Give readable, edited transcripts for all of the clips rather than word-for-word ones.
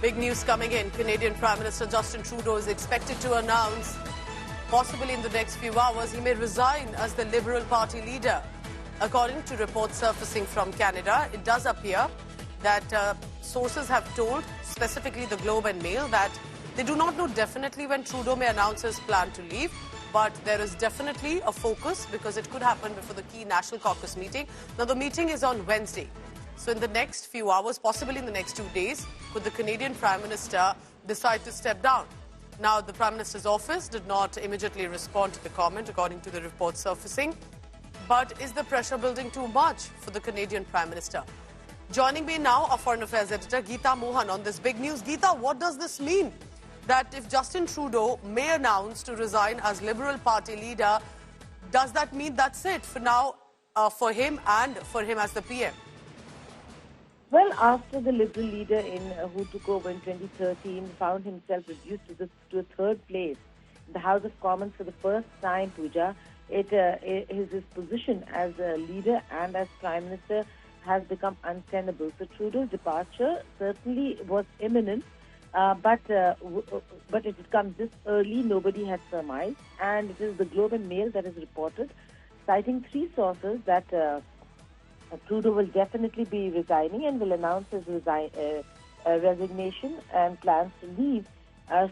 Big news coming in. Canadian Prime Minister Justin Trudeau is expected to announce, possibly in the next few hours, he may resign as the Liberal Party leader. According to reports surfacing from Canada, it does appear that sources have told, specifically the Globe and Mail, that they do not know definitely when Trudeau may announce his plan to leave, but there is definitely a focus because it could happen before the key National Caucus meeting. Now, the meeting is on Wednesday. So in the next few hours, possibly in the next 2 days, could the Canadian Prime Minister decide to step down? Now, the Prime Minister's office did not immediately respond to the comment, according to the reports surfacing. But is the pressure building too much for the Canadian Prime Minister? Joining me now, our Foreign Affairs Editor, Geeta Mohan, on this big news. Geeta, what does this mean? That if Justin Trudeau may announce to resign as Liberal Party leader, does that mean that's it for now for him and for him as the PM? Well, after the Liberal leader who took over in 2013 found himself reduced to a third place in the House of Commons for the first time, Pooja, his position as a leader and as Prime Minister has become untenable. So Trudeau's departure certainly was imminent, but if it comes this early, nobody had surmised. And it is the Globe and Mail that has reported, citing three sources, that Trudeau will definitely be resigning and will announce his resignation and plans to leave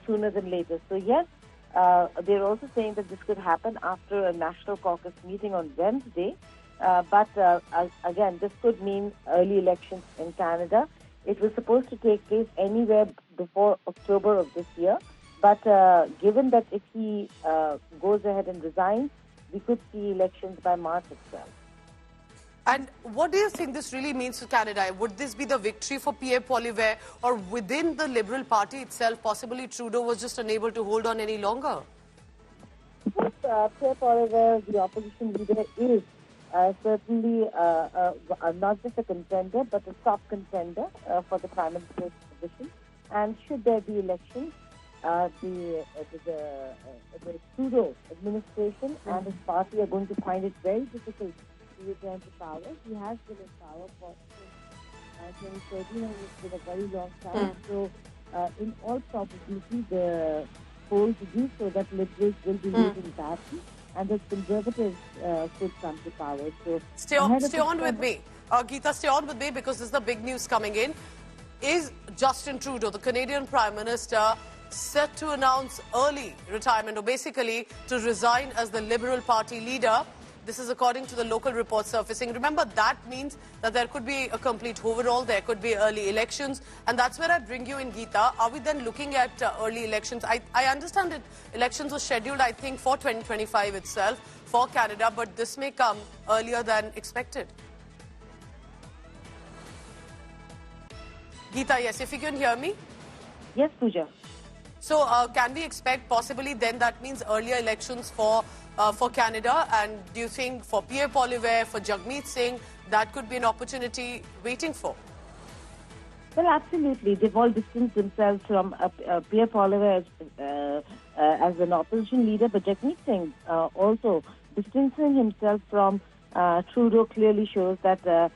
sooner than later. So yes, they're also saying that this could happen after a National Caucus meeting on Wednesday. But again, this could mean early elections in Canada. It was supposed to take place anywhere before October of this year. But given that if he goes ahead and resigns, we could see elections by March itself. And what do you think this really means to Canada? Would this be the victory for Pierre Poilievre, or within the Liberal Party itself, possibly Trudeau was just unable to hold on any longer? Pierre Poilievre, the opposition leader, is certainly not just a contender, but a top contender for the Prime Minister's position. And should there be elections, the Trudeau administration and his party are going to find it very difficult to return to power. He has been in power since 2013, and it's been a very long time. So, in all probability, the polls do so that Liberals will be losing badly, and the Conservatives could come to power. So, stay on with me, Geeta. Stay on with me, because this is the big news coming in. Is Justin Trudeau, the Canadian Prime Minister, set to announce early retirement, or basically to resign as the Liberal Party leader? This is according to the local reports surfacing. Remember, that means that there could be a complete overhaul, there could be early elections, and that's where I bring you in, Geeta. Are we then looking at early elections? I understand that elections were scheduled, I think, for 2025 itself for Canada, but this may come earlier than expected. Geeta, yes, if you can hear me? Yes, Pooja. So can we expect possibly then that means earlier elections for Canada? And do you think for Pierre Poilievre, for Jagmeet Singh, that could be an opportunity waiting for? Well, absolutely. They've all distanced themselves from Pierre Poilievre as an opposition leader, but Jagmeet Singh also distancing himself from Trudeau clearly shows that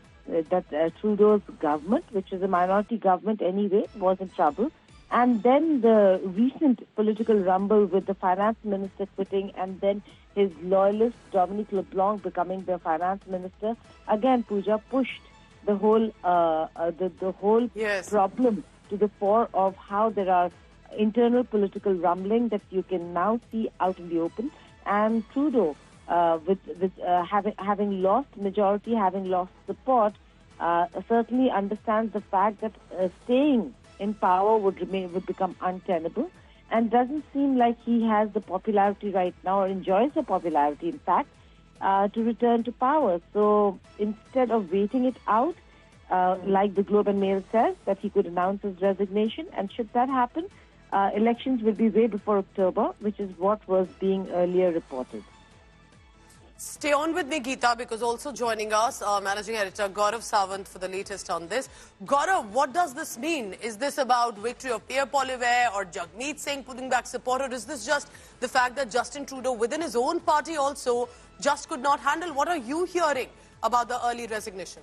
Trudeau's government, which is a minority government anyway, was in trouble. And then the recent political rumble with the finance minister quitting, and then his loyalist Dominic LeBlanc becoming the finance minister, again, Pooja, pushed the whole problem to the fore of how there are internal political rumbling that you can now see out in the open. And Trudeau, having lost majority, having lost support, certainly understands the fact that staying in power would become untenable, and doesn't seem like he has the popularity right now, or enjoys the popularity, in fact, to return to power. So instead of waiting it out, like the Globe and Mail says, that he could announce his resignation, and should that happen, elections will be way before October, which is what was being earlier reported. Stay on with me, Geeta, because also joining us, Managing Editor Gaurav Sawant for the latest on this. Gaurav, what does this mean? Is this about victory of Pierre Poilievre or Jagmeet Singh putting back support, or is this just the fact that Justin Trudeau within his own party also just could not handle? What are you hearing about the early resignation?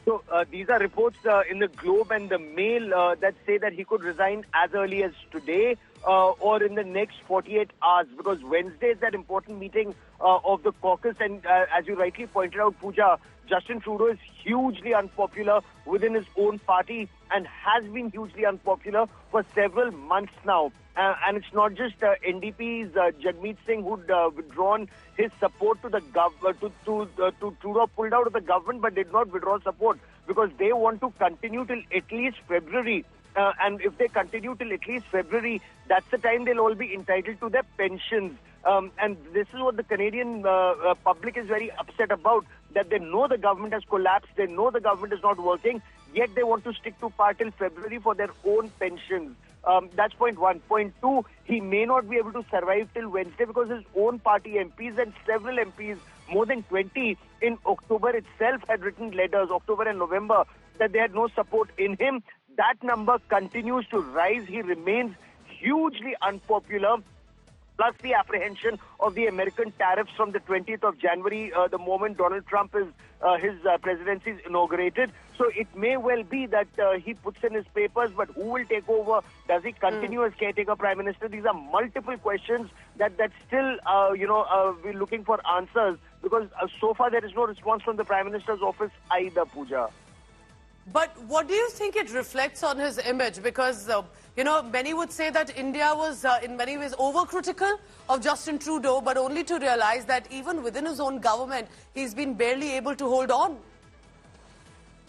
So these are reports in the Globe and the Mail that say that he could resign as early as today or in the next 48 hours, because Wednesday is that important meeting of the caucus. And as you rightly pointed out, Pooja, Justin Trudeau is hugely unpopular within his own party and has been hugely unpopular for several months now. And it's not just NDP's Jagmeet Singh who'd withdrawn his support to the to Trudeau, pulled out of the government, but did not withdraw support because they want to continue till at least February. And if they continue till at least February, that's the time they'll all be entitled to their pensions. And this is what the Canadian public is very upset about, that they know the government has collapsed, they know the government is not working, yet they want to stick to power till February for their own pensions. That's point one. Point two, he may not be able to survive till Wednesday because his own party MPs and several MPs, more than 20 in October itself, had written letters, October and November, that they had no support in him. That number continues to rise. He remains hugely unpopular. Plus the apprehension of the American tariffs from the 20th of January, the moment Donald Trump is his presidency is inaugurated. So it may well be that he puts in his papers, but who will take over? Does he continue as caretaker prime minister? These are multiple questions that still, we're looking for answers, because so far there is no response from the prime minister's office either, Pooja. But what do you think it reflects on his image? Because, many would say that India was in many ways overcritical of Justin Trudeau, but only to realize that even within his own government, he's been barely able to hold on.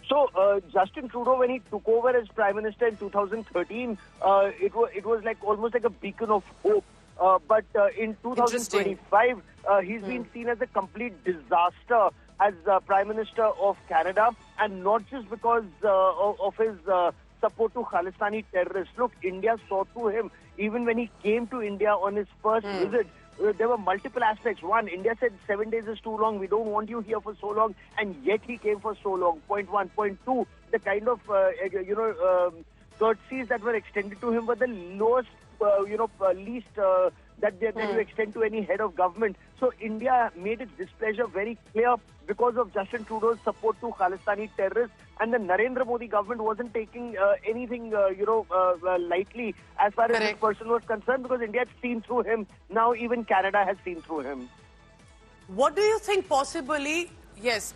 So, Justin Trudeau, when he took over as Prime Minister in 2013, it was like almost like a beacon of hope. But in 2025, he's been seen as a complete disaster as Prime Minister of Canada, and not just because of his support to Khalistani terrorists. Look, India saw through him. Even when he came to India on his first visit, there were multiple aspects. One, India said 7 days is too long, we don't want you here for so long, and yet he came for so long. Point one. Point two, the kind of, courtesies that were extended to him were the lowest, least that you extend to any head of government. So India made its displeasure very clear because of Justin Trudeau's support to Khalistani terrorists, and the Narendra Modi government wasn't taking anything, lightly as far as this person was concerned, because India had seen through him. Now even Canada has seen through him. What do you think possibly, yes,